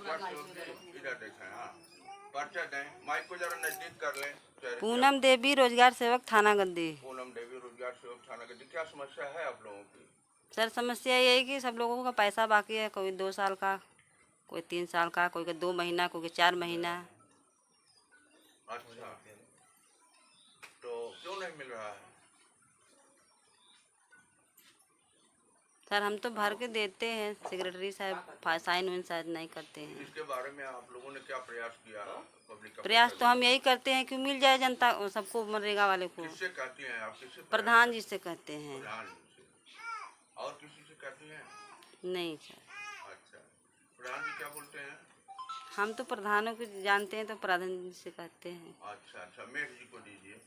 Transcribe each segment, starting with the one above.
इधर देखें। हाँ, पर्चा दें, माइक को जरा नजदीक कर लें। पूनम देवी, रोजगार सेवक, थाना गद्दी। पूनम देवी, रोजगार सेवक, थाना गद्दी। क्या समस्या है आप लोगों की? सर समस्या ये है कि सब लोगों का पैसा बाकी है, कोई 2 साल का, कोई 3 साल का, कोई का 2 महीना, कोई का 4 महीना। अच्छा, तो क्यों नहीं मिल रहा है? सर हम तो भर के देते हैं, सेक्रेटरी साहब साइन वाइन शायद नहीं करते हैं। इसके बारे में आप लोगों ने क्या प्रयास किया? पब्लिक का प्रयास तो हम यही करते हैं कि मिल जाए जनता सबको, मनरेगा वाले को। किससे कहती हैं आप? किससे? प्रधान जी से कहते हैं। प्रधान जी से। और किसी से कहती हैं? नहीं सर। अच्छा, प्रधान जी क्या बोलते हैं? हम तो प्रधानों को जानते हैं, तो प्रधान जी से कहते हैं। अच्छा अच्छा, मेघ जी को दीजिए।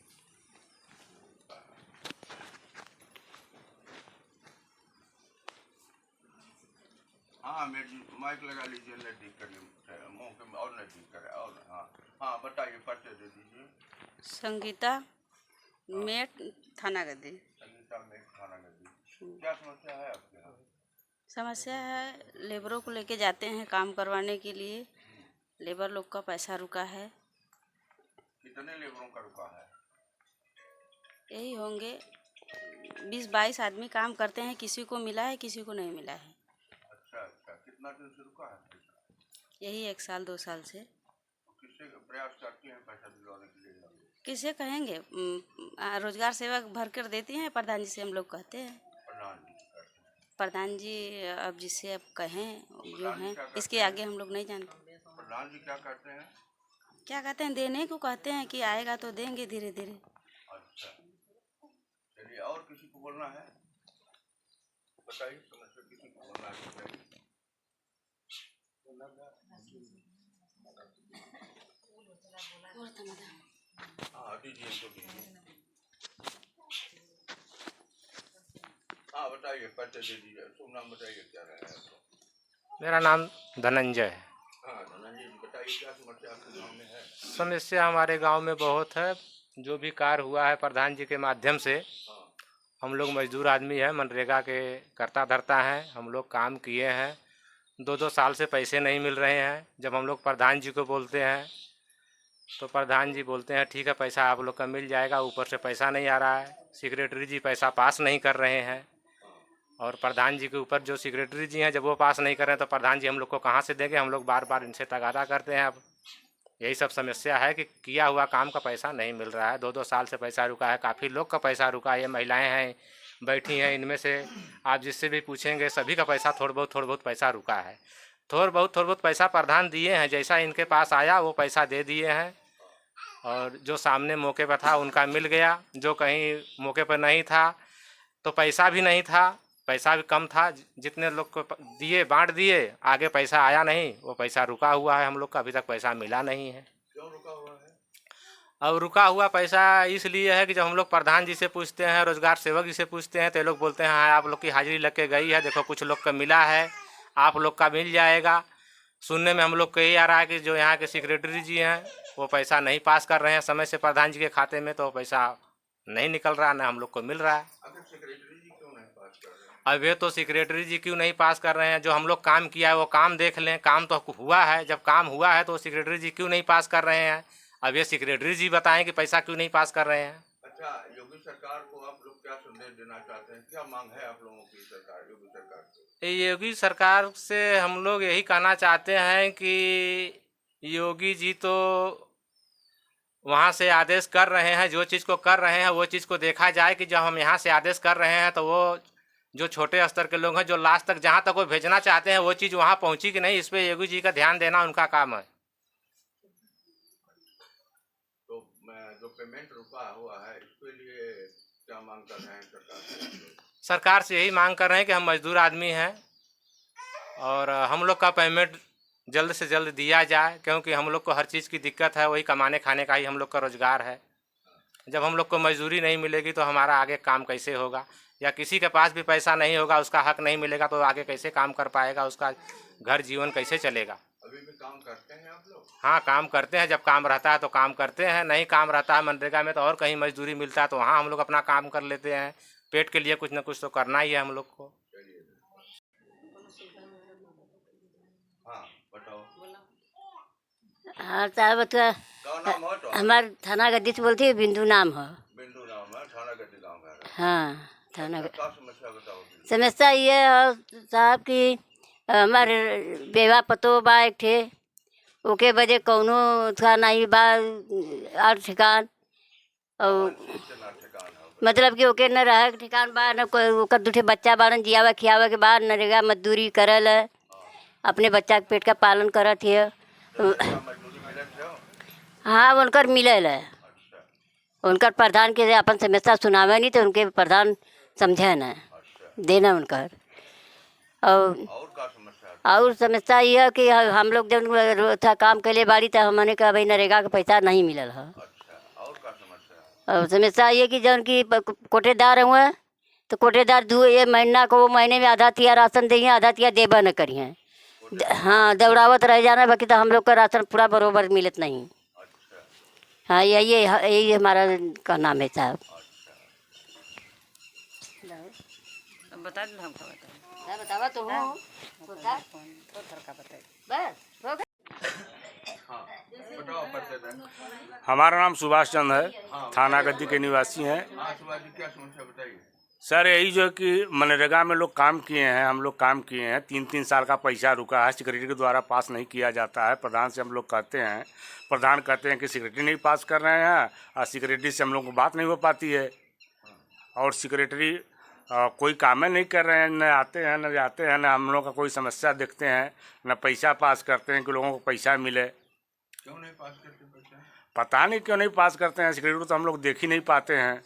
हाँ मेघ जी, माइक लगा लीजिए, नजदीक करिए, मुंह के और नजदीक करें। और हाँ हाँ, बताइए, पर्चे दे दीजिए। संगीता मेट, थाना गद्दी। संगीता मेघ, थाना गद्दी। क्या समस्या है आपके यहाँ? समस्या है, लेबरों को लेके जाते हैं काम करवाने के लिए, लेबर लोग का पैसा रुका है। कितने लेबरों का रुका है? यही होंगे 20-22 आदमी काम करते हैं, किसी को मिला है, किसी को नहीं मिला है। अच्छा अच्छा, कितना दिन से रुका है पैसा? यही 1 साल 2 साल से। तो किससे प्रयास करती हैं पैसा दिलवाने के लिए? किसे कहेंगे, रोजगार सेवक भर कर देती हैं, प्रधान जी से हम लोग कहते हैं। प्रधान जी करते हैं। प्रधान जी अब जिससे अब कहें जो हैं, इसके आगे हम लोग नहीं जानते। प्रधान जी क्या करते हैं? क्या कहते हैं, देने को कहते हैं कि आएगा तो देंगे धीरे धीरे। अच्छा, चलिए, और किसी को बोलना है? बताइए, समस्या किसी को बोलना है? बताइए। हाँ दीजिए, इनको दीजिए। हाँ बताइए, पर्चे दे दीजिए। शुभ नाम बताइए, क्या रहा है आपको? मेरा नाम धनंजय है। हाँ धनंजय जी, बताइए क्या समस्या आपके गाँव में है? समस्या हमारे गांव में बहुत है। जो भी कार्य हुआ है प्रधान जी के माध्यम से, हाँ। हम लोग मजदूर आदमी हैं, मनरेगा के करता धरता हैं, हम लोग काम किए हैं। 2-2 साल से पैसे नहीं मिल रहे हैं। जब हम लोग प्रधान जी को बोलते हैं तो प्रधान जी बोलते हैं ठीक है, पैसा आप लोग का मिल जाएगा, ऊपर से पैसा नहीं आ रहा है। सेक्रेटरी जी पैसा पास नहीं कर रहे हैं, और प्रधान जी के ऊपर जो सेक्रेटरी जी हैं, जब वो पास नहीं कर रहे हैं तो प्रधान जी हम लोग को कहाँ से देंगे? हम लोग बार बार इनसे तगादा करते हैं। अब यही सब समस्या है कि किया हुआ काम का पैसा नहीं मिल रहा है। 2-2 साल से पैसा रुका है, काफ़ी लोग का पैसा रुका है। ये महिलाएं हैं बैठी हैं, इनमें से आप जिससे भी पूछेंगे सभी का पैसा थोड़ा बहुत पैसा रुका है। थोड़ा बहुत पैसा प्रधान दिए हैं, जैसा इनके पास आया वो पैसा दे दिए हैं। और जो सामने मौके पर था उनका मिल गया, जो कहीं मौके पर नहीं था तो पैसा भी नहीं था, पैसा भी कम था। जितने लोग को दिए बांट दिए, आगे पैसा आया नहीं, वो पैसा रुका हुआ है। हम लोग का अभी तक पैसा मिला नहीं है। क्यों रुका हुआ है? अब रुका हुआ पैसा इसलिए है कि जब हम लोग प्रधान जी से पूछते हैं, रोजगार सेवक जी से पूछते हैं, तो ये लोग बोलते हैं हाँ आप लोग की हाजिरी लग के गई है, देखो कुछ लोग का मिला है, आप लोग का मिल जाएगा। सुनने में हम लोग को यही आ रहा है कि जो यहाँ के सेक्रेटरी जी हैं वो पैसा नहीं पास कर रहे हैं समय से प्रधान जी के खाते में, तो पैसा नहीं निकल रहा, ना हम लोग को मिल रहा है। सेक्रेटरी जी क्यों नहीं पास कर रहे हैं? अब ये तो सेक्रेटरी जी क्यों नहीं पास कर रहे हैं? जो हम लोग काम किया है वो काम देख लें, काम तो हुआ है। जब काम हुआ है तो सेक्रेटरी जी क्यों नहीं पास कर रहे हैं? अब ये सेक्रेटरी जी बताएं कि पैसा क्यों नहीं पास कर रहे हैं। अच्छा, योगी सरकार को आप लोग क्या संदेश देना चाहते हैं? क्या मांग है आप लोगों की सरकार, योगी सरकार से? योगी सरकार से हम लोग यही कहना चाहते हैं कि योगी जी तो वहाँ से आदेश कर रहे हैं, जो चीज़ को कर रहे हैं वो चीज़ को देखा जाए कि जब हम यहाँ से आदेश कर रहे हैं तो वो जो छोटे स्तर के लोग हैं, जो लास्ट तक जहाँ तक वो भेजना चाहते हैं वो चीज़ वहाँ पहुँची कि नहीं, इस पर योगी जी का ध्यान देना उनका काम है। तो जो पेमेंट रुका हुआ है इसके लिए क्या मांग कर रहे हैं सरकार से? सरकार से यही मांग कर रहे हैं कि हम मजदूर आदमी हैं और हम लोग का पेमेंट जल्द से जल्द दिया जाए, क्योंकि हम लोग को हर चीज़ की दिक्कत है, वही कमाने खाने का ही हम लोग का रोजगार है। जब हम लोग को मजदूरी नहीं मिलेगी तो हमारा आगे काम कैसे होगा? या किसी के पास भी पैसा नहीं होगा, उसका हक नहीं मिलेगा तो आगे कैसे काम कर पाएगा? उसका घर जीवन कैसे चलेगा? अभी भी काम करते हैं आप लोग? हाँ काम करते हैं, जब काम रहता है तो काम करते हैं, नहीं काम रहता है मनरेगा में तो और कहीं मजदूरी मिलता है तो वहाँ हम लोग अपना काम कर लेते हैं। पेट के लिए कुछ ना कुछ तो करना ही है हम लोग को। हाँ बताओ। हाँ साहब तो क्या नाम है तो? हमारे थाना गद्दी से बोलती है, बिंदु नाम है। बिंदु नाम है, थाना गद्दी गाँव है। हाँ थाना क्या समस्या बताओ? समस्या ये है साहब कि हमारे बेवा पतो बा एक ठे, ओके बजे कौनो था नहीं बा और ठिकान, और मतलब कि ओके न रहे के ठिकान बा, न कोई ओकर दूठे बच्चा बाड़न जियावा खियावा के बाद नरेगा मजदूरी करल है, अपने बच्चा के पेट का पालन करत है। हाँ उनकर मिलल है, उनकर प्रधान के अपन समस्या सुनावे नहीं तो उनके प्रधान समझे न देना उनकर। और समस्या ये है कि हम लोग जब था काम के लिए बाड़ी तो हमने कहा भाई नरेगा का पैसा नहीं मिलल है। और समस्या ये कि जौन की कोटेदार हुए तो कोटेदार ये महीना को वो महीने में आधा तिया राशन दिए, आधा तिया देबा न करिए। हाँ दौड़ावत रह जाना, बाकी तो हम लोग का राशन पूरा बरोबर मिलत नहीं। हाँ यही हमारा का नाम है साहब। बता दो हमको, बतावा तो हूँ हमारा नाम सुभाष चंद्र है, थाना गद्दी के निवासी हैं। क्या समस्या बताइए? सर यही जो है कि मनरेगा में लोग काम किए हैं, हम लोग काम किए हैं, 3-3 साल का पैसा रुका है, सिक्योरिटी के द्वारा पास नहीं किया जाता है। प्रधान से हम लोग कहते हैं, प्रधान कहते हैं कि सिक्योरिटी नहीं पास कर रहे हैं, और सिक्योरिटी से हम लोग को बात नहीं हो पाती है, और सिक्योरिटी कोई काम नहीं कर रहे हैं, न आते हैं न जाते हैं, न हम लोग का कोई समस्या देखते हैं, न पैसा पास करते हैं कि लोगों को पैसा मिले। क्यों नहीं पास करते पैसा? पता नहीं क्यों नहीं पास करते हैं, सिक्योरिटी तो हम लोग देख ही नहीं पाते हैं।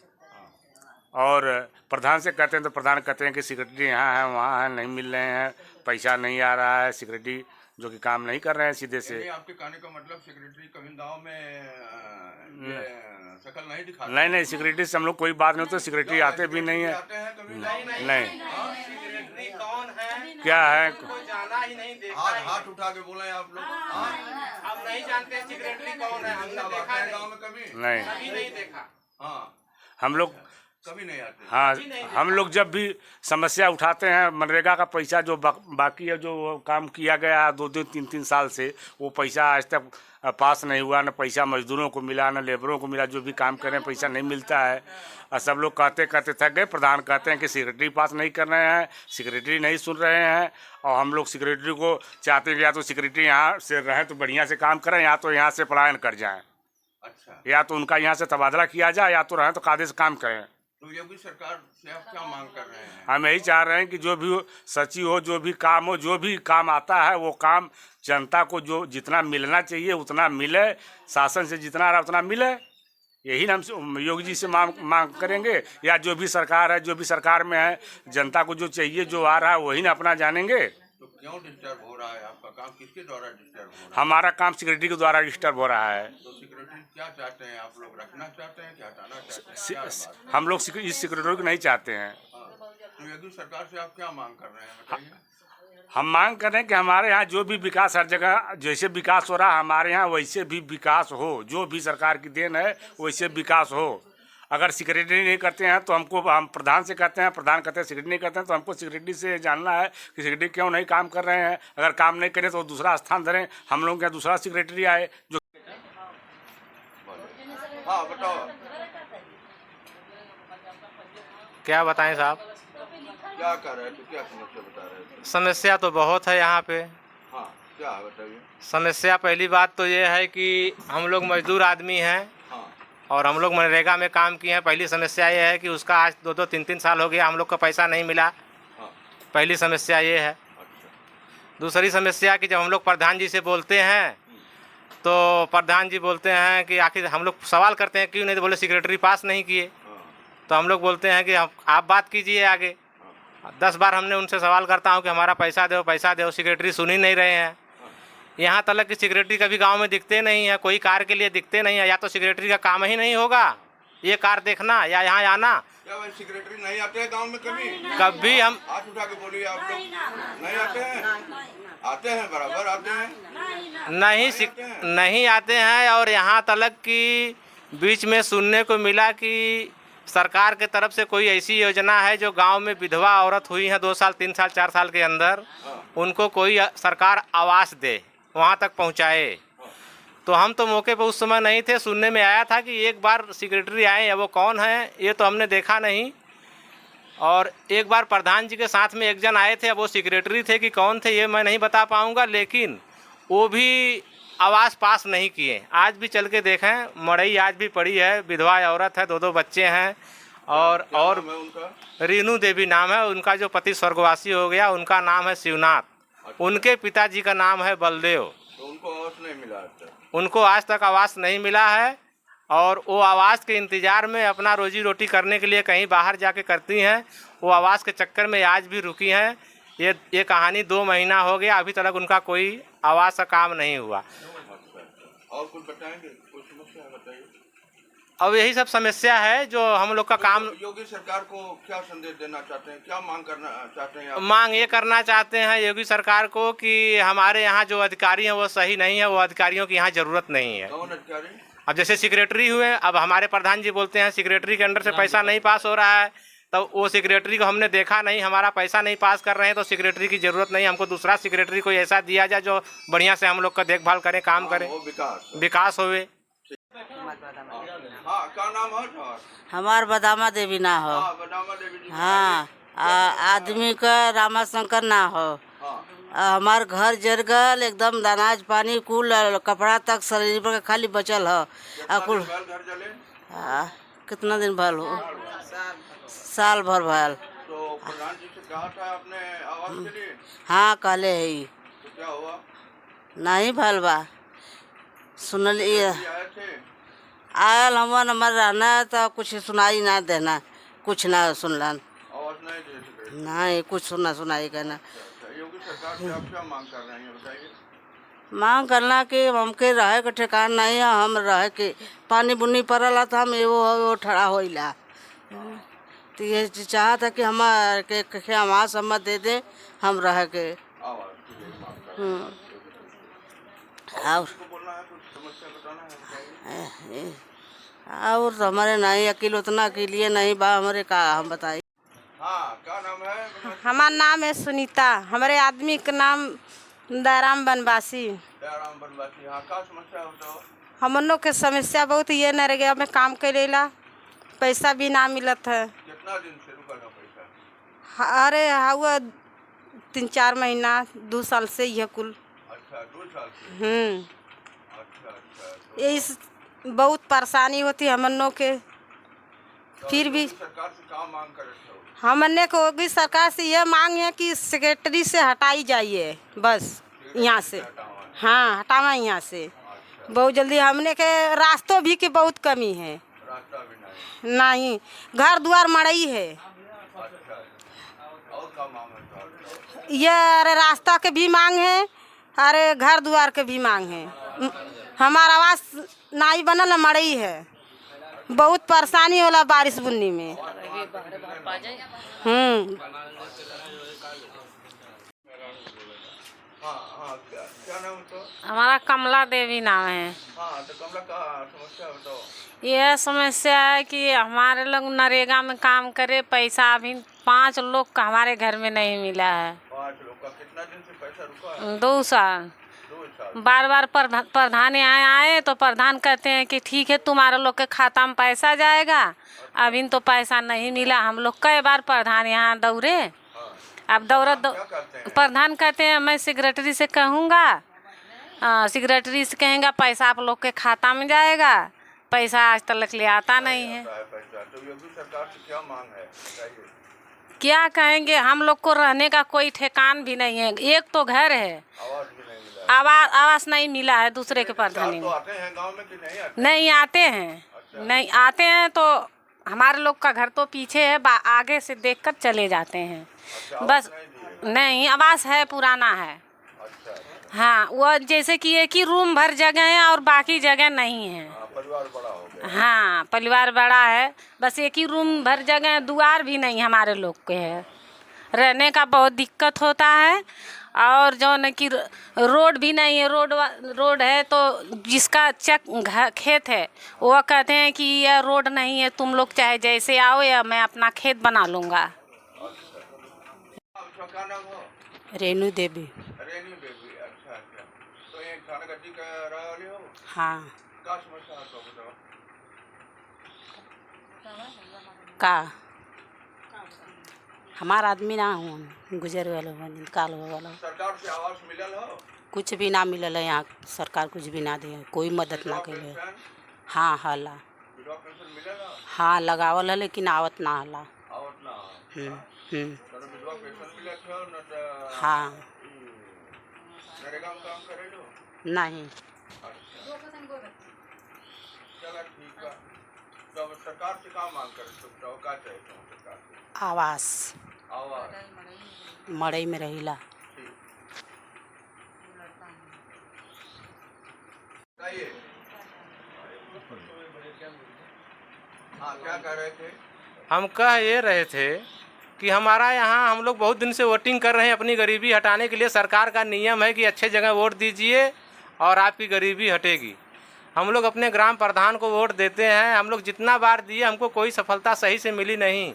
और प्रधान से कहते हैं तो प्रधान कहते हैं कि सिक्योरिटी यहाँ है वहाँ है, नहीं मिल रहे हैं, पैसा नहीं आ रहा है, सिक्योरिटी जो कि काम नहीं कर रहे हैं सीधे से। आपके कहने का मतलब सिक्योरिटी कभी गाँव में शकल नहीं दिखा? नहीं सिक्योरिटी से हम लोग कोई बात नहीं होती, सिक्योरिटी आते भी नहीं है। नहीं कौन है क्या है, कोई जाना ही नहीं देखा। हाथ उठा के बोले आप लोग। हम नहीं जानते सिक्योरिटी कौन है, हमने देखा गाँव में कभी नहीं देखा। हाँ हम लोग कभी नहीं आते। हाँ हम लोग जब भी समस्या उठाते हैं, मनरेगा का पैसा जो बाकी है, जो काम किया गया 2-2 3-3 साल से, वो पैसा आज तक पास नहीं हुआ, न पैसा मजदूरों को मिला, न लेबरों को मिला, जो भी काम करें पैसा नहीं मिलता है। और सब लोग कहते थक गए। प्रधान कहते हैं कि सिक्योरिटी पास नहीं कर रहे हैं, सिक्योरिटी नहीं सुन रहे हैं, और हम लोग सिक्योरिटी को चाहते हैं कि या तो सिक्योरिटी यहाँ से रहे तो बढ़िया से काम करें, या तो यहाँ से पलायन कर जाएँ। अच्छा, या तो उनका यहाँ से तबादला किया जाए, या तो रहें तो कायदे से काम करें। तो योगी सरकार से आप क्या मांग कर रहे हैं? हम यही चाह रहे हैं कि जो भी सचिव हो, जो भी काम हो, जो भी काम आता है वो काम जनता को जो जितना मिलना चाहिए उतना मिले, शासन से जितना आ रहा उतना मिले। यही हम योगी जी से मांग करेंगे, या जो भी सरकार है, जो भी सरकार में है, जनता को जो चाहिए जो आ रहा है वही ना अपना जानेंगे। तो क्यों डिस्टर्ब हो रहा है? आपका काम किसके द्वारा डिस्टर्ब हो रहा है? हमारा काम सिक्योरिटी के द्वारा डिस्टर्ब हो रहा है। तो सिक्योरिटी क्या चाहते हैं आप लोग? रखना चाहते हैं कि हटाना चाहते हैं? हम लोग इस सिक्योरिटी को नहीं चाहते हैं। तो योगी सरकार से आप क्या मांग कर रहे हैं बताइए? हम मांग कर रहे हैं कि हमारे यहाँ जो भी विकास, हर जगह जैसे विकास हो रहा है हमारे यहाँ वैसे भी विकास हो, जो भी सरकार की देन है वैसे विकास हो। अगर सिक्योरिटी नहीं करते हैं तो हम प्रधान से कहते हैं, प्रधान कहते हैं सिक्योरिटी नहीं करते हैं, तो हमको सिक्योरिटी से जानना है कि सिक्योरिटी क्यों नहीं काम कर रहे हैं। अगर काम नहीं करें तो दूसरा स्थान धरें, हम लोग क्या दूसरा सिक्योरिटी आए जो। हाँ बताओ, क्या बताएं साहब? क्या कर रहे हैं? तो क्या समस्या बता रहे हैं? समस्या तो बहुत है यहाँ पे। हाँ क्या है बताइए? समस्या पहली बात तो ये है कि हम लोग मजदूर आदमी हैं, हाँ और हम लोग मनरेगा में काम किए हैं। पहली समस्या ये है कि उसका आज 2-2 3-3 साल हो गया, हम लोग का पैसा नहीं मिला। हाँ। पहली समस्या ये है। अच्छा। दूसरी समस्या कि जब हम लोग प्रधान जी से बोलते हैं तो प्रधान जी बोलते हैं कि आखिर हम लोग सवाल करते हैं क्यों नहीं, तो बोले सिक्योरिटी पास नहीं किए। तो हम लोग बोलते हैं कि आप बात कीजिए आगे। 10 बार हमने उनसे सवाल करता हूँ कि हमारा पैसा दो पैसा दो, सिक्योरिटी सुन ही नहीं रहे हैं। यहाँ तक कि सिक्योरिटी कभी गांव में दिखते नहीं है, कोई कार के लिए दिखते नहीं है। या तो सिक्योरिटी का काम ही नहीं होगा ये कार देखना या यहाँ आना। क्या भाई सिक्योरिटी नहीं आते हैं गांव में कभी? कभी हम हाथ उठा के बोलिए, आप लोग नहीं आते हैं? आते हैं, बराबर आते हैं। नहीं आते हैं। और यहाँ तक कि बीच में सुनने को मिला कि सरकार के तरफ से कोई ऐसी योजना है जो गांव में विधवा औरत हुई है 2 साल 3 साल 4 साल के अंदर, उनको कोई सरकार आवास दे, वहाँ तक पहुँचाए। तो हम तो मौके पर उस समय नहीं थे। सुनने में आया था कि एक बार सेक्रेटरी आए, या वो कौन है ये तो हमने देखा नहीं। और एक बार प्रधान जी के साथ में एक जन आए थे, अब वो सेक्रेटरी थे कि कौन थे ये मैं नहीं बता पाऊँगा, लेकिन वो भी आवास पास नहीं किए। आज भी चल के देखें, मड़ई आज भी पड़ी है, विधवा औरत है, 2 बच्चे हैं। और मैं उनका रीनू देवी नाम है उनका, जो पति स्वर्गवासी हो गया उनका नाम है शिवनाथ। उनके पिताजी का नाम है बलदेव। तो उनको आवास नहीं मिला आज तक? उनको आज तक आवास नहीं मिला है, और वो आवास के इंतज़ार में अपना रोजी रोटी करने के लिए कहीं बाहर जाके करती हैं। वो आवास के चक्कर में आज भी रुकी हैं। ये कहानी 2 महीना हो गया, अभी तक उनका कोई आवास का काम नहीं हुआ। और कुछ बताएंगे? कुछ समस्या है बताइए। अब यही सब समस्या है जो हम लोग का काम। योगी सरकार को क्या संदेश देना चाहते हैं, क्या मांग करना चाहते हैं आप? मांग ये करना चाहते हैं योगी सरकार को कि हमारे यहाँ जो अधिकारी हैं वो सही नहीं है, वो अधिकारियों की यहाँ ज़रूरत नहीं है। कौन अधिकारी? अब जैसे सेक्रेटरी हुए, अब हमारे प्रधान जी बोलते हैं सेक्रेटरी के अंडर से पैसा नहीं पास हो रहा है, तो वो सेक्रेटरी को हमने देखा नहीं, हमारा पैसा नहीं पास कर रहे हैं, तो सेक्रेटरी की ज़रूरत नहीं, हमको दूसरा सेक्रेटरी कोई ऐसा दिया जाए जो बढ़िया से हम लोग का देखभाल करे, काम करे, विकास होवे। हाँ, क्या नाम है तुम्हारा? हमार बदामा देवी ना हो। हाँ, बदामा देवी जी। हाँ, आदमी का रामाशंकर ना हो। हाँ, हमार घर जर गल एकदम, अनाज पानी कुल कपड़ा तक शरीर पर खाली बचल हो। कुल घर जले? कितना दिन भर हो? साल भर भल। तो प्रधान जी से कहा था आपने आवास के लिए? हाँ, कहले है। तो क्या हुआ? नहीं भल बा, सुनल आए थे? आयल हमन हमार रहना तो कुछ सुनाई ना देना, कुछ ना सुनलन, आवाज नहीं दे सके? नहीं कुछ सुना सुनाई करना। योगी सरकार से आप क्या मांग कर रहे हैं बताइए? मांग करना कि हमके रहे के ठिकान नहीं है, हम रहे के पानी बुनी पड़ला तो हम वो ठड़ा होइला। तो ये चाहत है कि हमारे के आवास हम दे दें, हम रह के। आवाज की यही मांग कर रहे हैं। और आपको बोलना है, कुछ समस्या बताना है बताइए। और तो हमारे नहीं अकेले उतना के लिए नहीं बा हमारे, का हम बताइए। हाँ, क्या नाम है? हमारा नाम है सुनीता, हमारे आदमी का नाम दयाराम बनवासी। दयाराम बनवासी। हाँ, क्या समस्या हो तो? हम लोग के समस्या बहुत ये नरेगा में काम करेला, पैसा भी ना मिलत है। कितना दिन से रुका है पैसा? अरे हुआ 3-4 महीना 2 साल से यह कुल। अच्छा, 2 साल से? अच्छा अच्छा। तो यही बहुत परेशानी होती है हम लोग के। फिर भी सरकार से क्या मांग करे थे? हमने को भी सरकार से यह मांग है कि सेक्रेटरी से हटाई जाइए बस यहाँ से। हाँ, हटावा यहाँ से बहुत जल्दी। हमने के रास्तों भी की बहुत कमी है, रास्ता भी नहीं घर द्वार मड़ई है। अच्छा, और क्या मांग है? ये अरे रास्ता के भी मांग है, अरे घर द्वार के भी मांग है। हमारा आवास नाई बनल मड़ई है, बहुत परेशानी होला बारिश बुन्नी में। हाँ, क्या नाम है तो? हमारा कमला देवी नाम है। हाँ, तो कमला का समस्या बताओ। यह समस्या है कि हमारे लोग नरेगा में काम करे, पैसा अभी 5 लोग का हमारे घर में नहीं मिला है। 5 लोग का कितना दिन से पैसा रुका है? 2 साल। 2 साल। बार बार प्रधान यहाँ आए तो प्रधान कहते हैं कि ठीक है तुम्हारे लोग के खाता में पैसा जाएगा, अभी तो पैसा नहीं मिला। हम लोग कई बार प्रधान यहाँ दौड़े, अब प्रधान कहते हैं मैं सेक्रेटरी से कहूँगा, सेक्रेटरी से कहेंगे पैसा आप लोग के खाता में जाएगा, पैसा आज तक ले आता नहीं है। तो योगी सरकार से क्या मांग है बताइए? क्या कहेंगे, हम लोग को रहने का कोई ठिकान भी नहीं है। एक तो घर है, आवाज भी नहीं मिला, आवास नहीं मिला है दूसरे के प्रधानी तो में। आते हैं गांव में कि नहीं आते? नहीं आते हैं, नहीं आते हैं तो हमारे लोग का घर तो पीछे है, आगे से देखकर चले जाते हैं। बस नहीं, आवास है पुराना है। हाँ, वो जैसे कि एक ही रूम भर जगह है और बाकी जगह नहीं है। परिवार बड़ा हो गया। हाँ, परिवार बड़ा है, बस एक ही रूम भर जगह है, द्वार भी नहीं हमारे लोग के है, रहने का बहुत दिक्कत होता है। और जो न कि रोड भी नहीं है, रोड है तो जिसका खेत है वो कहते हैं कि यह रोड नहीं है, तुम लोग चाहे जैसे आओ या मैं अपना खेत बना लूँगा। क्या नाम हो? रेणु देवी। रेणु देवी। अच्छा अच्छा। तो कहीं थाना गद्दी का रहे हो? हाँ का समस्या है तो बताओ। का हमारा आदमी ना हो गुजर वाला हो इंतकाल हो वाला सरकार से आवास मिलल हो? कुछ भी ना मिलल है यहाँ सरकार कुछ भी ना दे कोई मदद ना विधवा करे पेंशन? हाँ हला विधवा पेंशन मिलल हो? हाँ लगावल है लेकिन आवत ना हला आवत ना हो। तो विधवा पेंशन मिलत हो न त हाँ नरेगा में काम करे लो? नहीं चलो ठीक है। तो अब सरकार से का मांग करे तो का चाहिए तो सरकार से? आवास आवास मड़ई में रहिला ठीक। बताइए। हाँ क्या कह रहे थे? हम कह ये रहे थे कि हमारा यहाँ हम लोग बहुत दिन से वोटिंग कर रहे हैं अपनी गरीबी हटाने के लिए। सरकार का नियम है कि अच्छे जगह वोट दीजिए और आपकी गरीबी हटेगी। हम लोग अपने ग्राम प्रधान को वोट देते हैं, हम लोग जितना बार दिए हमको कोई सफलता सही से मिली नहीं।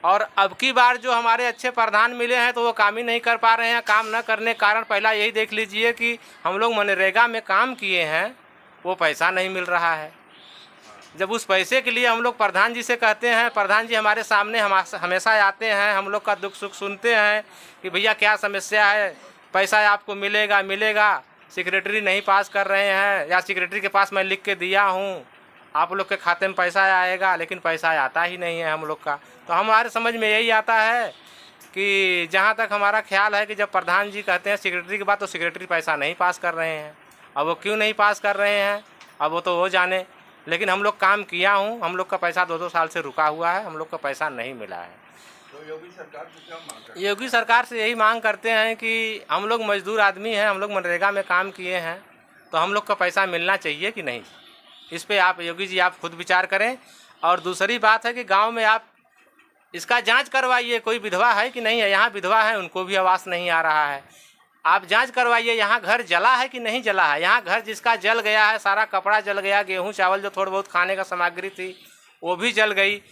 और अब की बार जो हमारे अच्छे प्रधान मिले हैं तो वो काम ही नहीं कर पा रहे हैं। काम न करने के कारण पहला यही देख लीजिए कि हम लोग मनरेगा में काम किए हैं, वो पैसा नहीं मिल रहा है। जब उस पैसे के लिए हम लोग प्रधान जी से कहते हैं, प्रधान जी हमारे सामने हमेशा आते हैं, हम लोग का दुख सुख सुनते हैं कि भैया क्या समस्या है, पैसा आपको मिलेगा मिलेगा। सेक्रेटरी नहीं पास कर रहे हैं या सेक्रेटरी के पास मैं लिख के दिया हूँ आप लोग के खाते में पैसा आएगा, लेकिन पैसा आता ही नहीं है हम लोग का। तो हमारे समझ में यही आता है कि जहाँ तक हमारा ख्याल है कि जब प्रधान जी कहते हैं सेक्रेटरी की बात तो सेक्रेटरी पैसा नहीं पास कर रहे हैं। अब वो क्यों नहीं पास कर रहे हैं अब वो तो वो जाने, लेकिन हम लोग काम किया हूँ, हम लोग का पैसा 2-2 साल से रुका हुआ है, हम लोग का पैसा नहीं मिला है। तो योगी सरकार से क्या मांग करते? योगी सरकार से यही मांग करते हैं कि हम लोग मजदूर आदमी हैं, हम लोग मनरेगा में काम किए हैं तो हम लोग का पैसा मिलना चाहिए कि नहीं। इस पे आप योगी जी आप खुद विचार करें। और दूसरी बात है कि गांव में आप इसका जांच करवाइए, कोई विधवा है कि नहीं है। यहाँ विधवा है उनको भी आवास नहीं आ रहा है, आप जांच करवाइए। यहाँ घर जला है कि नहीं जला है। यहाँ घर जिसका जल गया है, सारा कपड़ा जल गया, गेहूँ चावल जो थोड़ा बहुत खाने का सामग्री थी वो भी जल गई।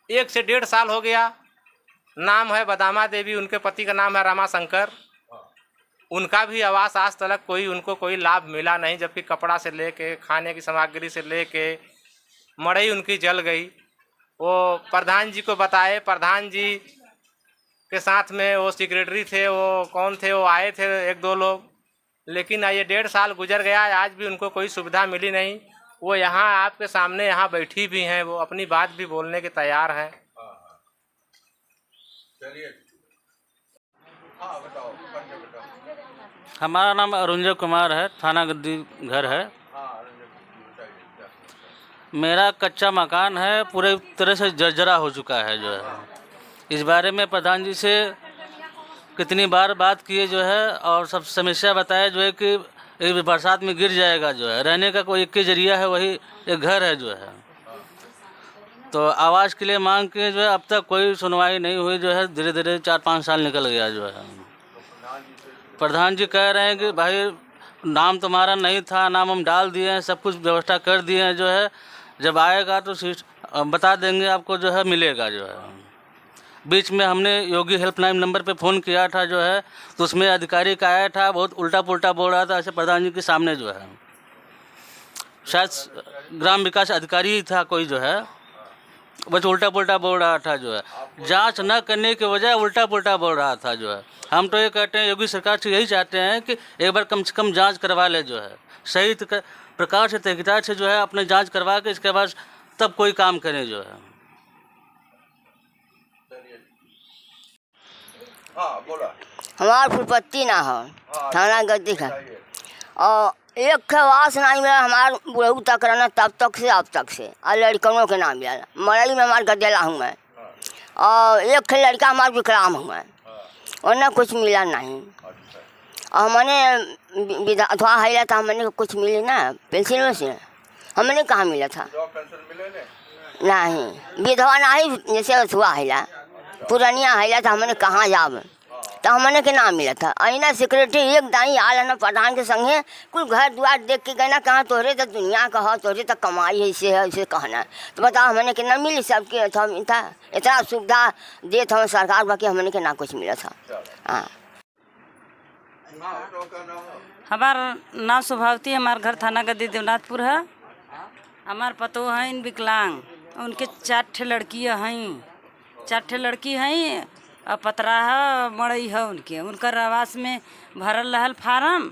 1 से 1.5 साल हो गया। नाम है बदामा देवी, उनके पति का नाम है रामाशंकर। उनका भी आवास आज तक उनको कोई लाभ मिला नहीं, जबकि कपड़ा से लेके खाने की सामग्री से लेके मड़ई उनकी जल गई। वो प्रधान जी को बताए, प्रधान जी के साथ में वो सेक्रेटरी थे, वो कौन थे, वो आए थे 1-2 लोग, लेकिन ये 1.5 साल गुजर गया, आज भी उनको कोई सुविधा मिली नहीं। वो यहाँ आपके सामने यहाँ बैठी भी हैं, वो अपनी बात भी बोलने के तैयार हैं। चलिए हाँ बताओ, बताओ। हमारा नाम अरुंजय कुमार है, थाना गद्दी घर है। हाँ बताइए। मेरा कच्चा मकान है, पूरे तरह से जर्जरा हो चुका है जो है। इस बारे में प्रधान जी से कितनी बार बात किए जो है, और सब समस्या बताए जो है कि एक बरसात में गिर जाएगा जो है। रहने का कोई एक ही जरिया है, वही एक घर है जो है। तो आवास के लिए मांग किए जो है, अब तक कोई सुनवाई नहीं हुई जो है। धीरे धीरे 4-5 साल निकल गया जो है। प्रधान जी कह रहे हैं कि भाई नाम तुम्हारा नहीं था, नाम हम डाल दिए हैं, सब कुछ व्यवस्था कर दिए हैं जो है। जब आएगा तो बता देंगे आपको जो है, मिलेगा जो है। बीच में हमने योगी हेल्पलाइन नंबर पे फ़ोन किया था जो है, तो उसमें अधिकारी का आया था, बहुत उल्टा पुल्टा बोल रहा था ऐसे प्रधान जी के सामने जो है। शायद ग्राम विकास अधिकारी ही था कोई जो है, बस उल्टा पुल्टा बोल रहा था जो है। जांच न करने के बजाय उल्टा पुल्टा बोल रहा था जो है। हम तो ये कहते हैं योगी सरकार से यही चाहते हैं कि एक बार कम से कम जांच करवा ले जो है, सही प्रकार से तहकीकात से जो है अपने जांच करवा के इसके बाद तब कोई काम करें जो है। हाँ बोला। हमार फुलपत्ती ना हो, थाना गद्दी का, और एक आवास नहीं मिला हमार बुढ़ऊ तक रहना तब तक से अब तक से। और लड़कों के नाम मिला, मरई में हमार गदेला हूँ मैं, और एक लड़का हमार विकलाम हुआ है, और कुछ मिला नहीं। और हमने विधवा है था, हमने कुछ मिले ना पेंशन में से, हमने कहाँ मिला था नहीं। विधवा नहीं जैसे हुआ है पुरानिया है था, हमने कहाँ जाब, तो हमने के नाम मिला था। अना सेक्रेटरी एक दाई आल ना प्रधान के संगे, कुल घर द्वार देख के गए ना, कहाँ तोहरे तो दुनिया का हो, तोहरे तो कमाई ऐसे है ऐसे कहना। तो बताओ हमने के ना मिली, सबके था इतना सुविधा दे था सरकार, बाकी हमने के ना कुछ मिला था। हाँ हाँ तो का नाम है? हमारा नाम स्वभावती, हमारा घर थाना गद्दी देवनाथपुर है। हमार पतो हैं विकलांग, उनके 4 ठे लड़कियाँ हैं, 4 ठे लड़की हैं और पतरा है मड़ई है उनके। उनकर आवास में भरल रहल फार्म,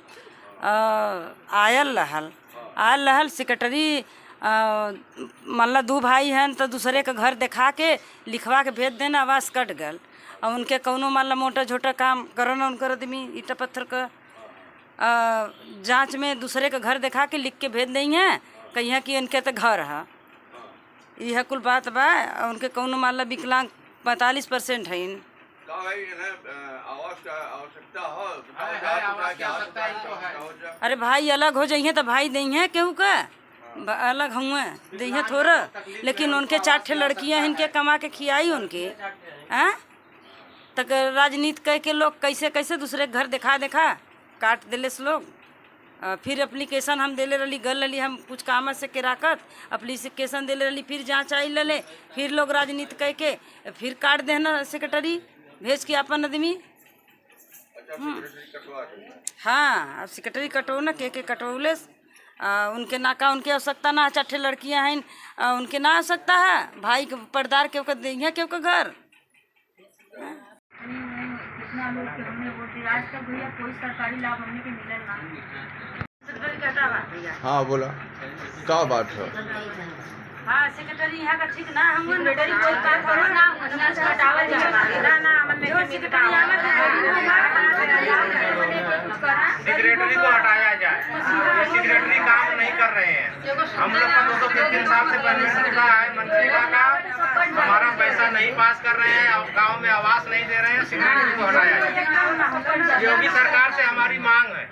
आयल रहल सेक्रेटरी मतलब 2 भाई हैं तो दूसरे के घर दिखा के लिखवा के भेज देना, आवास कट गल। और उनके कौनो मान ला मोटा छोटा काम करना उनकर आदमी ईटा पत्थर का जांच में दूसरे के घर दिखा के लिख के भेज दें हैं कहीं कि उनके तो घर है। यह कुल बात बा। उनके कौनो मान ला विकलांग 45% है। अरे भाई अलग हो जाइए तो भाई दें हैं केहू का अलग हुए दें थोड़ा, लेकिन उनके 4 ठे लड़कियां इनके कमा के खियाई उनके हैं तक राजनीति कह के लोग कैसे कैसे दूसरे घर दिखा काट दिले से लोग। फिर एप्लीकेशन हम दिले रही गल रही हम कुछ काम से केराकत एप्लीकेशन दिले रही, फिर जाँच आई ले, फिर लोग राजनीति कह के फिर काट देना सेक्रेटरी भेज के अपन आदमी। हाँ अब सेक्रेटरी कटो ना के कटौले उनके ना का उनके आवश्यकता ना 4 ठे लड़कियाँ हैं उनके ना आवश्यकता है। भाई के पर्दार के देंगे के घर कितना लोग के हमने वोट दिया, आज तक भैया कोई सरकारी लाभ हमने के मिला ना। हाँ बोला क्या बात है? हाँ सेक्रेटरी यहाँ का ठीक ना हम सेक्रेटरी कोई काम करो ना हटावल जाए ना हमने के सेक्रेटरी को हटाया जाए। ये सेक्रेटरी काम नहीं कर रहे हैं। हम लोग का 2-3 साल से परमिशन मिला है मनरेगा का, हमारा पैसा नहीं पास कर रहे हैं और गांव में आवास नहीं दे रहे हैं। सेक्रेटरी को हटाया जाए। योगी सरकार से हमारी मांग है।